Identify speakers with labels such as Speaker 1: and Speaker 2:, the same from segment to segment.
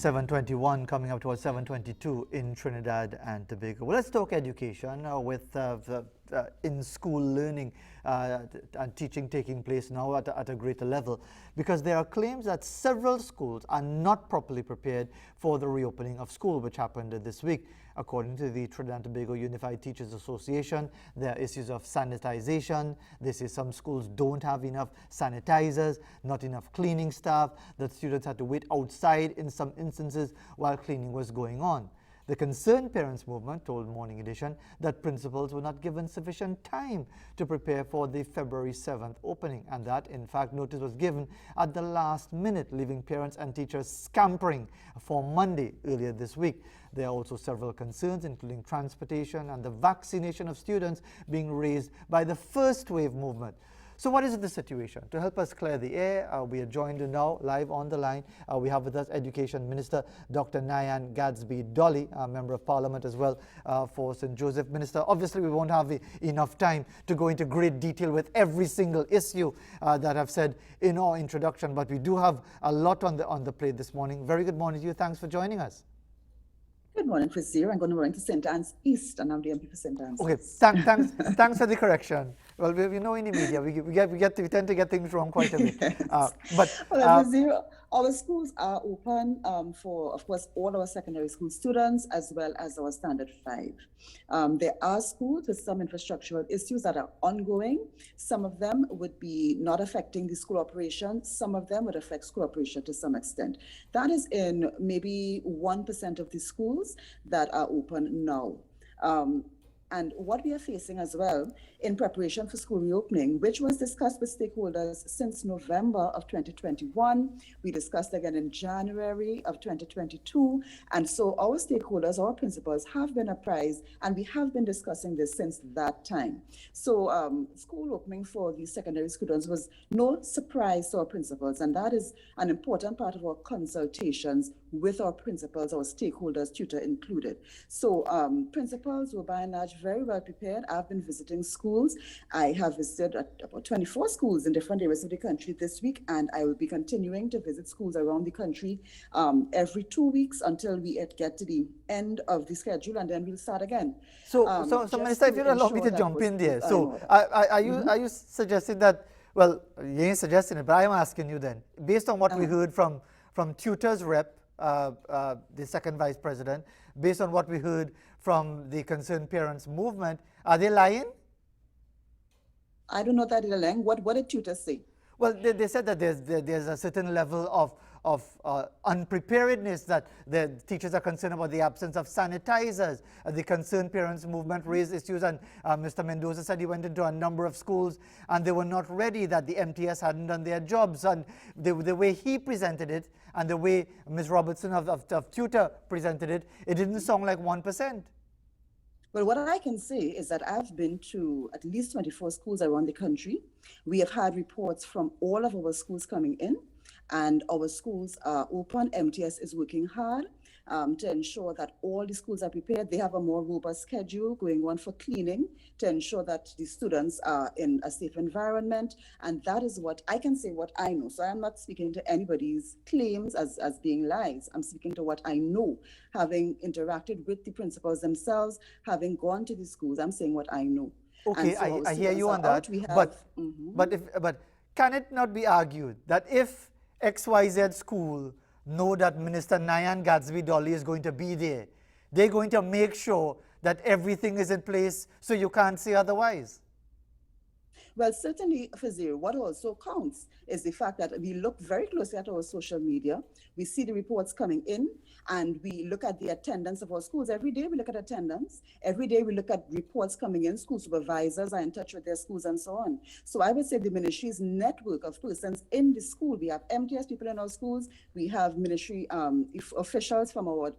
Speaker 1: 7:21 coming up towards 7:22 in Trinidad and Tobago. Well, let's talk education with in-school learning and teaching taking place now at a greater level, because there are claims that several schools are not properly prepared for the reopening of school, which happened this week. According to the Trinidad and Tobago Unified Teachers Association, there are issues of sanitization. They say some schools don't have enough sanitizers, not enough cleaning staff, that students had to wait outside in some instances while cleaning was going on. The Concerned Parents Movement told Morning Edition that principals were not given sufficient time to prepare for the February 7th opening, and that, in fact, notice was given at the last minute, leaving parents and teachers scampering for Monday earlier this week. There are also several concerns, including transportation and the vaccination of students, being raised by the first wave movement. So what is the situation? To help us clear the air, we are joined now live on the line. We have with us Education Minister Dr. Nyan Gadsby-Dolly, Member of Parliament as well for St. Joseph. Minister, obviously we won't have enough time to go into great detail with every single issue that I've said in our introduction, but we do have a lot on the plate this morning. Very good morning to you. Thanks for joining us.
Speaker 2: Good morning, Fazir. I'm going to run to St. Anne's East, and I'm the MP for St. Anne's
Speaker 1: Okay,
Speaker 2: East.
Speaker 1: thanks for the correction. Well, we know in the media we tend to get things wrong quite a bit.
Speaker 2: Yes. Fazir, our schools are open for, of course, all our secondary school students as well as our standard 5. There are schools with some infrastructural issues that are ongoing. Some of them would be not affecting the school operation. Some of them would affect school operation to some extent. That is in maybe 1% of the schools that are open now. And what we are facing as well in preparation for school reopening, which was discussed with stakeholders since November of 2021. We discussed again in January of 2022. And so our stakeholders, our principals have been apprised, and we have been discussing this since that time. So school opening for the secondary students was no surprise to our principals. And that is an important part of our consultations with our principals, our stakeholders, tutor included. So principals were by and large very well prepared. I've been visiting schools. I have visited about 24 schools in different areas of the country this week, and I will be continuing to visit schools around the country every 2 weeks until we get to the end of the schedule, and then we'll start again.
Speaker 1: So Minister, if you allow me to jump in there. So are you suggesting that, well, you ain't suggesting it, but I'm asking you then, based on what we heard from tutors rep, the second vice president, based on what we heard from the Concerned Parents Movement, are they lying?
Speaker 2: I don't know that they're lying. What did tutors say?
Speaker 1: Well, they said that there's a certain level of unpreparedness, that the teachers are concerned about the absence of sanitizers. The Concerned Parents Movement raised issues, and Mr. Mendoza said he went into a number of schools and they were not ready, that the MTS hadn't done their jobs. And the way he presented it and the way Ms. Robertson of Tutor presented it, it didn't sound like 1%.
Speaker 2: Well, what I can say is that I've been to at least 24 schools around the country. We have had reports from all of our schools coming in, and our schools are open. MTS is working hard to ensure that all the schools are prepared. They have a more robust schedule going on for cleaning to ensure that the students are in a safe environment. And that is what I can say, what I know. So I'm not speaking to anybody's claims as being lies. I'm speaking to what I know, having interacted with the principals themselves, having gone to the schools. I'm saying what I know.
Speaker 1: Okay, so I hear you on that. But can it not be argued that if XYZ school know that Minister Nyan Gadsby-Dolly is going to be there, they're going to make sure that everything is in place, so you can't say otherwise?
Speaker 2: Well, certainly, Fazir, what also counts is the fact that we look very closely at our social media. We see the reports coming in, and we look at the attendance of our schools. Every day we look at attendance. Every day we look at reports coming in. School supervisors are in touch with their schools and so on. So I would say the ministry's network of persons in the school. We have MTS people in our schools. We have ministry officials from our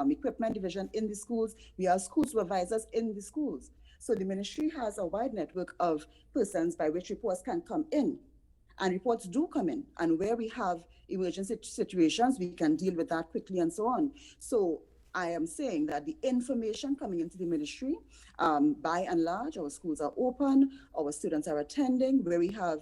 Speaker 2: equipment division in the schools. We have school supervisors in the schools. So the ministry has a wide network of persons by which reports can come in. And reports do come in. And where we have emergency situations, we can deal with that quickly and so on. So I am saying that the information coming into the ministry, by and large, our schools are open, our students are attending. Where we have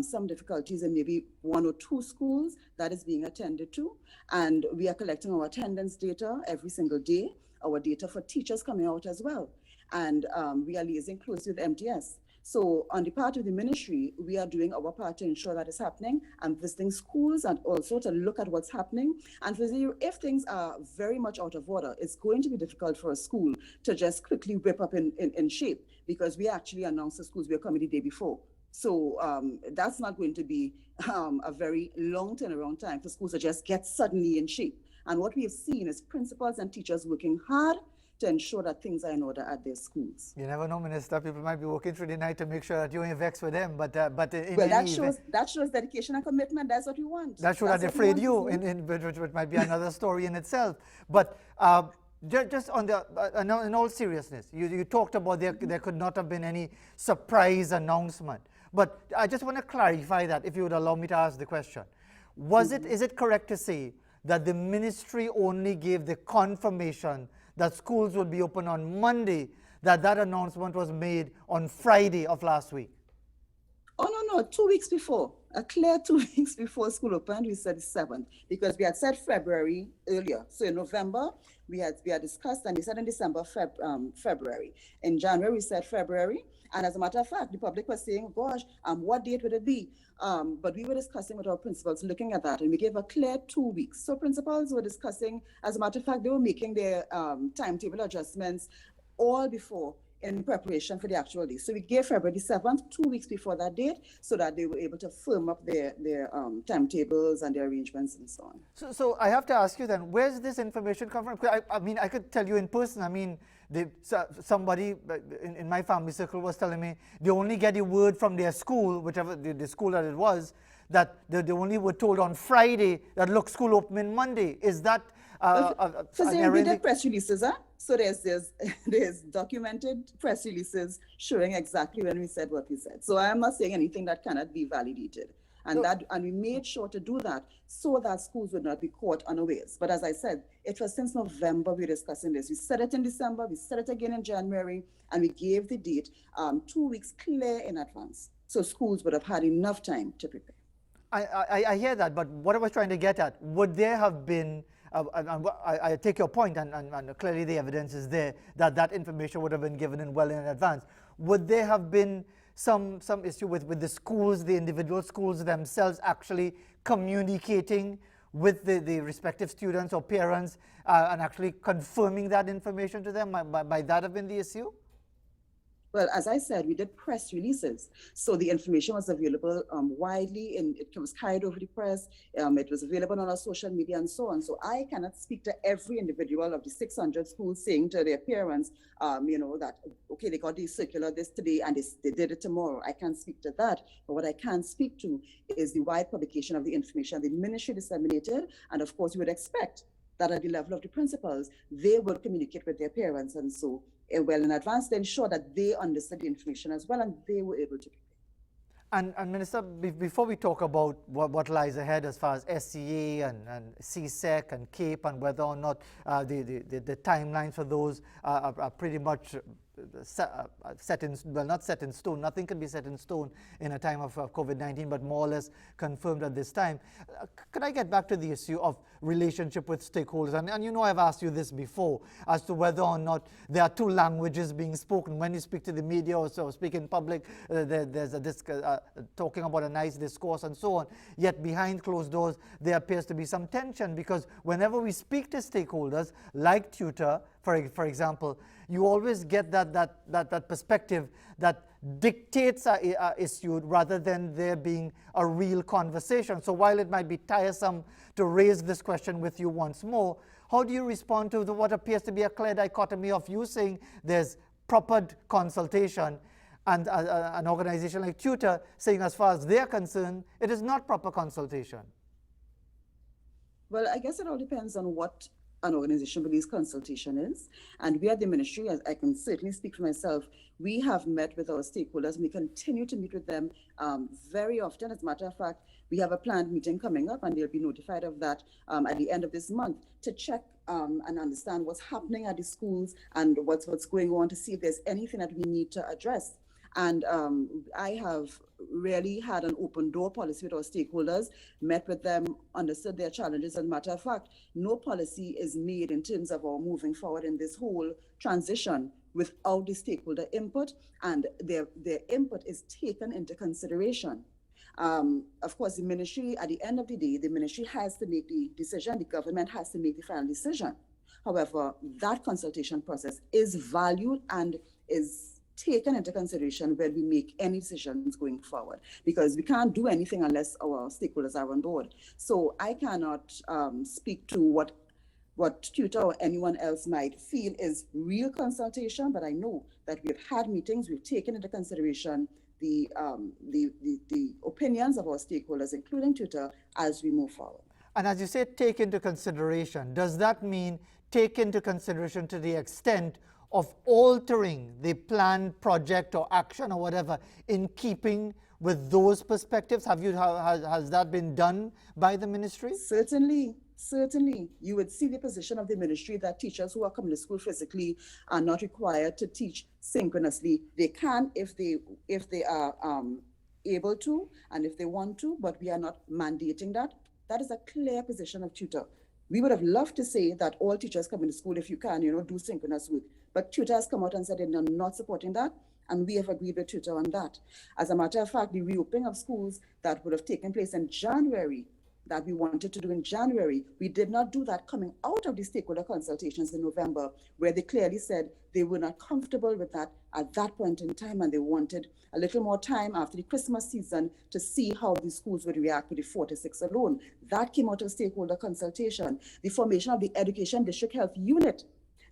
Speaker 2: some difficulties in maybe one or two schools, that is being attended to. And we are collecting our attendance data every single day, our data for teachers coming out as well. And we are liaising closely with MTS. So on the part of the ministry, we are doing our part to ensure that is happening and visiting schools and also to look at what's happening. And for you, if things are very much out of order, it's going to be difficult for a school to just quickly whip up in shape, because we actually announced the schools we are coming the day before. So that's not going to be a very long turnaround time for schools to just get suddenly in shape. And what we have seen is principals and teachers working hard to ensure that things are in order at their schools.
Speaker 1: You never know, Minister. People might be working through the night to make sure that you ain't vexed with them. But in
Speaker 2: Well,
Speaker 1: any event,
Speaker 2: that shows dedication and commitment. That's what we want.
Speaker 1: that should have afraid you, which might be another story in itself. But just on the in all seriousness, you talked about there could not have been any surprise announcement. But I just want to clarify that, if you would allow me to ask the question. Is it correct to say that the ministry only gave the confirmation that schools would be open on Monday, that announcement was made on Friday of last week?
Speaker 2: Oh, no, 2 weeks before. A clear 2 weeks before school opened, we said the 7th, because we had said February earlier. So in November, we had discussed, and we said in December, February. In January, we said February. And as a matter of fact, the public was saying, gosh, what date would it be? But we were discussing with our principals, looking at that, and we gave a clear 2 weeks. So principals were discussing, as a matter of fact, they were making their timetable adjustments all before, in preparation for the actual day. So we gave February 7th, 2 weeks before that date, so that they were able to firm up their timetables and their arrangements and so on.
Speaker 1: So I have to ask you then, where's this information come from? I mean, I could tell you in person. I mean, somebody in my family circle was telling me they only get the word from their school, whichever the school that it was, that they only were told on Friday that, look, school opening Monday. Is that
Speaker 2: we did press releases, huh? So there's documented press releases showing exactly when we said what we said. So I am not saying anything that cannot be validated. And we made sure to do that so that schools would not be caught unawares. But as I said, it was since November we were discussing this. We said it in December, we said it again in January, and we gave the date 2 weeks clear in advance. So schools would have had enough time to prepare.
Speaker 1: I hear that, but what I was trying to get at, would there have been, I take your point, and clearly the evidence is there, that information would have been given in well in advance. Would there have been some issue with the schools, the individual schools themselves actually communicating with the respective students or parents and actually confirming that information to them? Might that have been the issue?
Speaker 2: Well, as I said, we did press releases. So the information was available widely, and it was carried over the press. It was available on our social media and so on. So I cannot speak to every individual of the 600 schools saying to their parents, that, okay, they got the circular this today and they did it tomorrow. I can't speak to that. But what I can speak to is the wide publication of the information the ministry disseminated. And of course, you would expect that at the level of the principals, they will communicate with their parents and so well in advance to ensure that they understood the information as well and they were able to prepare.
Speaker 1: And Minister, before we talk about what lies ahead as far as SCA and CSEC and CAPE and whether or not the timelines for those are pretty much set in, well, not set in stone. Nothing can be set in stone in a time of COVID-19, but more or less confirmed at this time. Could I get back to the issue of relationship with stakeholders? And you know, I've asked you this before as to whether or not there are two languages being spoken. When you speak to the media or so, speak in public, there's talking about a nice discourse and so on. Yet behind closed doors, there appears to be some tension, because whenever we speak to stakeholders, like Tutor, for example, you always get that perspective that dictates are issued rather than there being a real conversation. So while it might be tiresome to raise this question with you once more, how do you respond to what appears to be a clear dichotomy of you saying there's proper consultation and an organization like Tutor saying, as far as they're concerned, it is not proper consultation?
Speaker 2: Well, I guess it all depends on what an organization believes consultation is. And we at the ministry, as I can certainly speak for myself, we have met with our stakeholders and we continue to meet with them very often. As a matter of fact, we have a planned meeting coming up and they'll be notified of that at the end of this month to check and understand what's happening at the schools and what's going on, to see if there's anything that we need to address. And I have really had an open door policy with our stakeholders, met with them, understood their challenges. As a matter of fact, no policy is made in terms of our moving forward in this whole transition without the stakeholder input, and their input is taken into consideration. Of course, the ministry, at the end of the day, the ministry has to make the decision, the government has to make the final decision. However, that consultation process is valued and is taken into consideration when we make any decisions going forward, because we can't do anything unless our stakeholders are on board. So I cannot speak to what tutor or anyone else might feel is real consultation, but I know that we've had meetings, we've taken into consideration the opinions of our stakeholders, including tutor, as we move forward.
Speaker 1: And as you say, take into consideration, does that mean take into consideration to the extent of altering the planned project or action or whatever in keeping with those perspectives? Has that been done by the ministry?
Speaker 2: Certainly. You would see the position of the ministry that teachers who are coming to school physically are not required to teach synchronously. They can if they are able to and if they want to, but we are not mandating that. That is a clear position of tutor. We would have loved to say that all teachers come into school, if you can, do synchronous work. But tutor has come out and said they're not supporting that, and we have agreed with tutor on that. As a matter of fact, the reopening of schools that would have taken place in January, that we wanted to do in January, we did not do that coming out of the stakeholder consultations in November, where they clearly said they were not comfortable with that at that point in time, and they wanted a little more time after the Christmas season to see how the schools would react with the 4 to 6 alone. That came out of stakeholder consultation. The formation of the Education District Health Unit,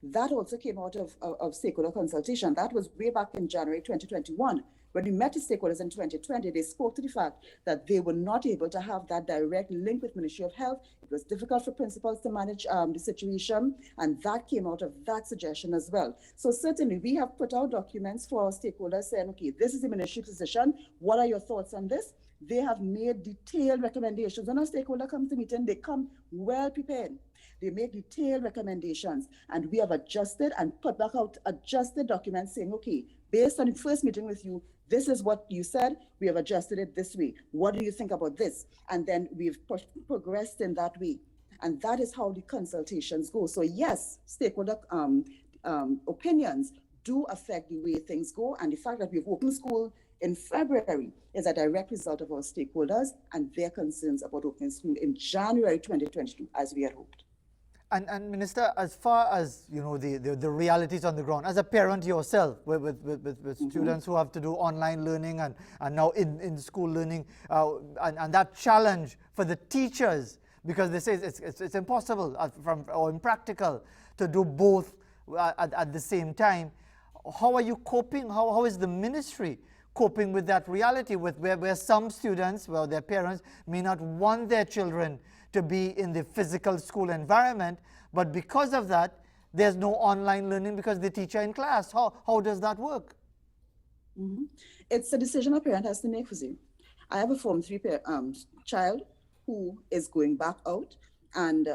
Speaker 2: that also came out of stakeholder consultation. That was way back in January 2021. When we met the stakeholders in 2020, they spoke to the fact that they were not able to have that direct link with Ministry of Health. It was difficult for principals to manage the situation, and that came out of that suggestion as well. So certainly we have put out documents for our stakeholders saying, okay, this is the ministry position. What are your thoughts on this? They have made detailed recommendations. When a stakeholder comes to meeting, they come well prepared. They make detailed recommendations, and we have adjusted and put back out adjusted documents saying, okay, based on the first meeting with you, this is what you said, we have adjusted it this way. What do you think about this? And then we've progressed in that way. And that is how the consultations go. So yes, stakeholder opinions do affect the way things go. And the fact that we've opened school in February is a direct result of our stakeholders and their concerns about opening school in January 2022, as we had hoped.
Speaker 1: And Minister, as far as the realities on the ground, as a parent yourself with students who have to do online learning and now in school learning, and that challenge for the teachers, because they say it's impossible or impractical to do both at the same time. How are you coping? How is the ministry coping with that reality, with where some students, their parents may not want their children to be in the physical school environment, but because of that, there's no online learning because the teacher in class. How does that work?
Speaker 2: Mm-hmm. It's a decision a parent has to make for you. I have a Form 3 child who is going back out, and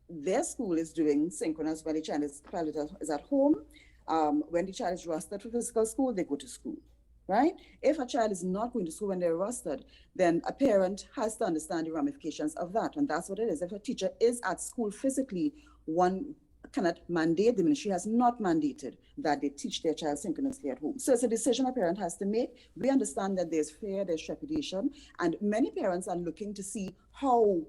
Speaker 2: their school is doing synchronous when the child is at home. When the child is rostered for physical school, they go to school. Right? If a child is not going to school when they're rostered, then a parent has to understand the ramifications of that. And that's what it is. If a teacher is at school physically, one cannot mandate, the ministry has not mandated that they teach their child synchronously at home. So it's a decision a parent has to make. We understand that there's fear, there's trepidation, and many parents are looking to see how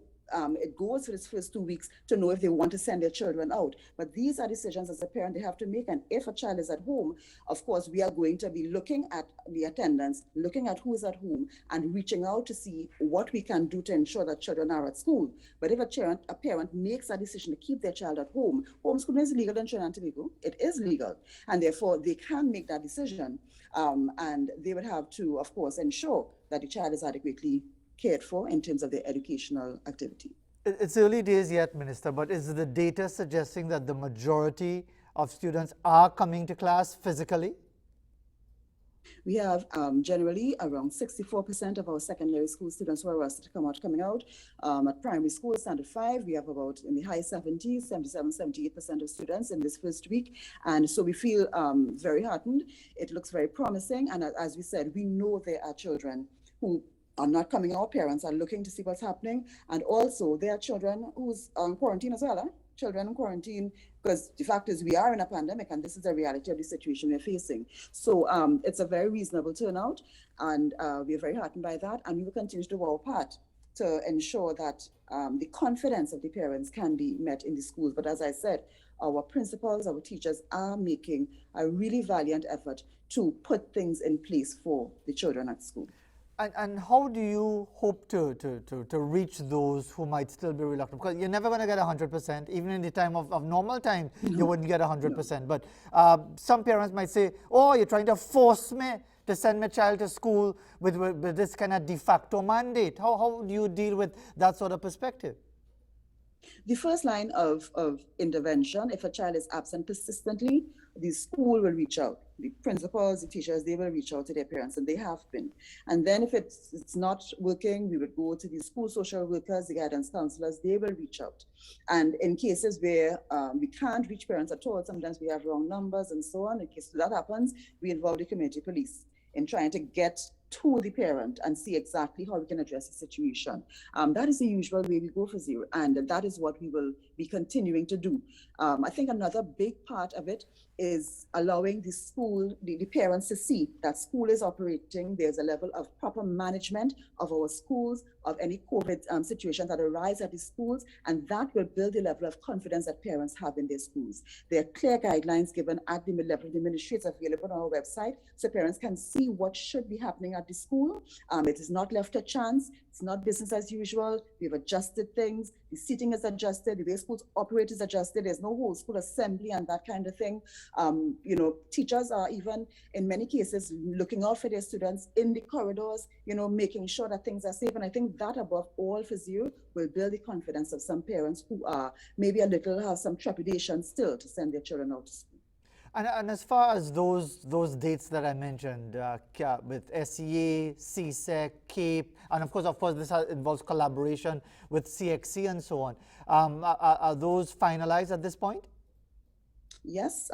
Speaker 2: it goes for its first 2 weeks to know if they want to send their children out. But these are decisions as a parent they have to make. And if a child is at home, of course, we are going to be looking at the attendance, looking at who is at home, and reaching out to see what we can do to ensure that children are at school. But if a parent makes a decision to keep their child at home, homeschooling is legal in Trinidad and Tobago. It is legal. And therefore, they can make that decision. And they would have to, of course, ensure that the child is adequately cared for in terms of their educational activity.
Speaker 1: It's early days yet, Minister, but is the data suggesting that the majority of students are coming to class physically?
Speaker 2: We have generally around 64% of our secondary school students who are arrested to come out coming out. At primary school, standard 5, we have about in the high 70s, 77, 78% of students in this first week. And so we feel very heartened. It looks very promising. And as we said, we know there are children who are not coming out. Parents are looking to see what's happening. And also there are children who's on quarantine as well. Children in quarantine, because the fact is we are in a pandemic and this is the reality of the situation we're facing. So it's a very reasonable turnout, and we're very heartened by that, and we will continue to do our part to ensure that the confidence of the parents can be met in the schools. But as I said, our principals, our teachers are making a really valiant effort to put things in place for the children at school.
Speaker 1: And how do you hope to reach those who might still be reluctant? Because you're never going to get 100%. Even in the time of normal time, you wouldn't get 100%. But some parents might say, oh, you're trying to force me to send my child to school with this kind of de facto mandate. How do you deal with that sort of perspective?
Speaker 2: The first line of intervention, if a child is absent persistently, the school will reach out. The principals, the teachers, they will reach out to their parents, and they have been. And then if it's not working, we would go to the school social workers, the guidance counselors, they will reach out. And in cases where we can't reach parents at all, sometimes we have wrong numbers and so on. In case that happens, we involve the community police in trying to get to the parent and see exactly how we can address the situation. That is the usual way we go for zero, and that is what we will be continuing to do. I think another big part of it is allowing the school, the parents to see that school is operating. There's a level of proper management of our schools, of any COVID situations that arise at the schools, and that will build the level of confidence that parents have in their schools. There are clear guidelines given at the level of the ministry. It's available on our website, so parents can see what should be happening at the school. It is not left to chance. It's not business as usual. We've adjusted things. The seating is adjusted. The way schools operate is adjusted. There's no whole school assembly and that kind of thing. Teachers are even, in many cases, looking out for their students in the corridors, making sure that things are safe. And I think that above all for zero will build the confidence of some parents who are maybe have some trepidation still to send their children out to school.
Speaker 1: And as far as those dates that I mentioned, with SEA, CSEC, CAPE, and of course this involves collaboration with CXC and so on. Are those finalized at this point?
Speaker 2: Yes,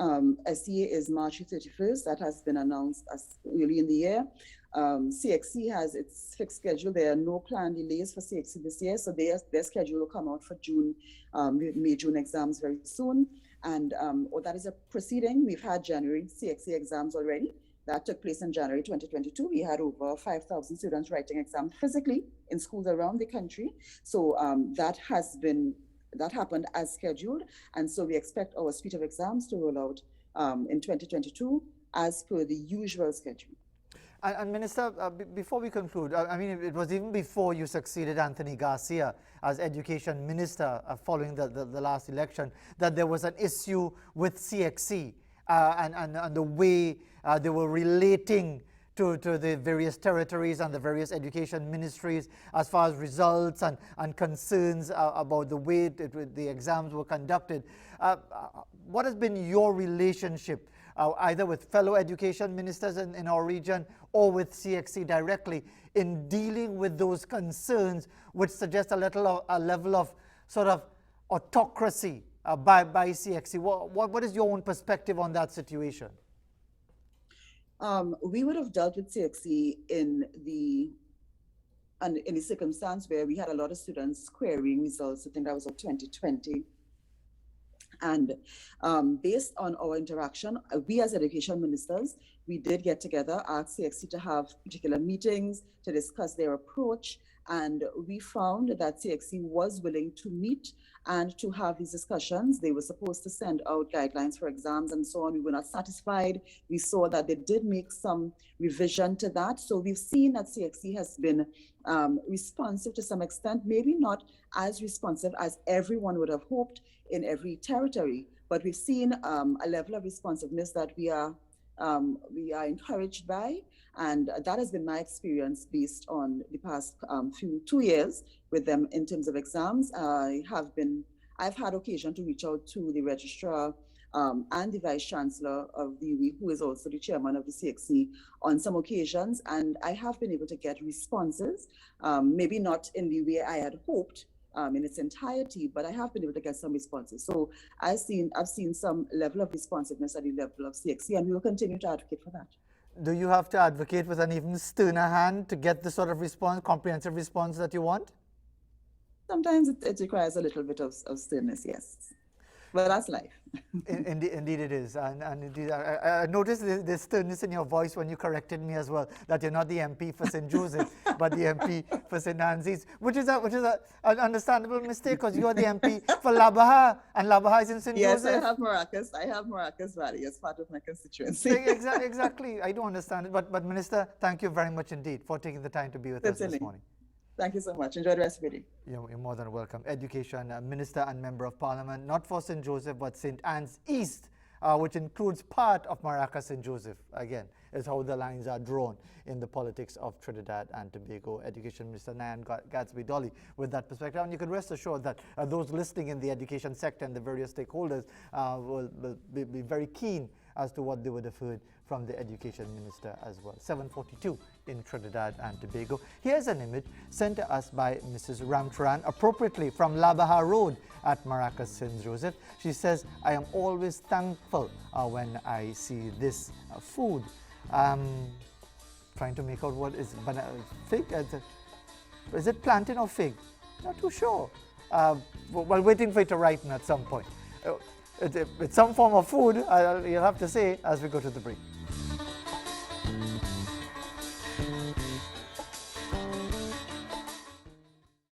Speaker 2: SEA is March 31st. That has been announced as early in the year. CXC has its fixed schedule. There are no planned delays for CXC this year, so their schedule will come out for June, May-June exams very soon. And that is a proceeding. We've had January CXC exams already. That took place in January 2022. We had over 5,000 students writing exams physically in schools around the country. So that happened as scheduled. And so we expect our suite of exams to roll out in 2022 as per the usual schedule.
Speaker 1: And Minister, before we conclude, I mean, it was even before you succeeded Anthony Garcia as Education Minister following the last election that there was an issue with CXC and the way they were relating to the various territories and the various education ministries as far as results and concerns about the way the exams were conducted. What has been your relationship either with fellow education ministers in our region or with CXC directly in dealing with those concerns which suggest a level of sort of autocracy by CXC? What is your own perspective on that situation?
Speaker 2: We would have dealt with CXC in the circumstance where we had a lot of students querying results. I think that was of 2020. And based on our interaction, we as education ministers, we did get together, ask CXC to have particular meetings to discuss their approach. And we found that CXC was willing to meet and to have these discussions. They were supposed to send out guidelines for exams and so on. We were not satisfied. We saw that they did make some revision to that. So we've seen that CXC has been responsive to some extent, maybe not as responsive as everyone would have hoped in every territory, but we've seen a level of responsiveness that we are we are encouraged by, and that has been my experience based on the past 2 years with them in terms of exams. I've had occasion to reach out to the registrar and the vice chancellor of the UWI, who is also the chairman of the CXC, on some occasions, and I have been able to get responses, maybe not in the way I had hoped, in its entirety, but I have been able to get some responses. So I've seen some level of responsiveness at the level of CXC, and we will continue to advocate for that.
Speaker 1: Do you have to advocate with an even sterner hand to get the sort of response, comprehensive response that you want?
Speaker 2: Sometimes it requires a little bit of sternness, yes. But that's life.
Speaker 1: Indeed it is. And indeed, I noticed there's sternness in your voice when you corrected me as well, that you're not the MP for St. Joseph, but the MP for St. Nancy's, which is an understandable mistake, because you are the MP for Labaha, and Labaha is in St.
Speaker 2: Yes,
Speaker 1: Joseph.
Speaker 2: I have Maracas Valley as part of my constituency.
Speaker 1: Exactly. I do understand it. But Minister, thank you very much indeed for taking the time to be with us this morning.
Speaker 2: Thank you so much. Enjoy the rest of your day.
Speaker 1: You're more than welcome. Education Minister and Member of Parliament, not for St. Joseph, but St. Anne's East, which includes part of Maracas St. Joseph. Again, is how the lines are drawn in the politics of Trinidad and Tobago. Education Minister Nyan Gadsby Dolly with that perspective. And you can rest assured that those listening in the education sector and the various stakeholders will be very keen as to what they would have heard from the Education Minister as well. 7:42 in Trinidad and Tobago. Here's an image sent to us by Mrs. Ramcharan, appropriately from Labaha Road at Maracas St. Joseph. She says, I am always thankful when I see this food. Trying to make out what is fig. Is it plantain or fig? Not too sure. While waiting for it to ripen at some point. It's some form of food, you'll have to say, as we go to the break.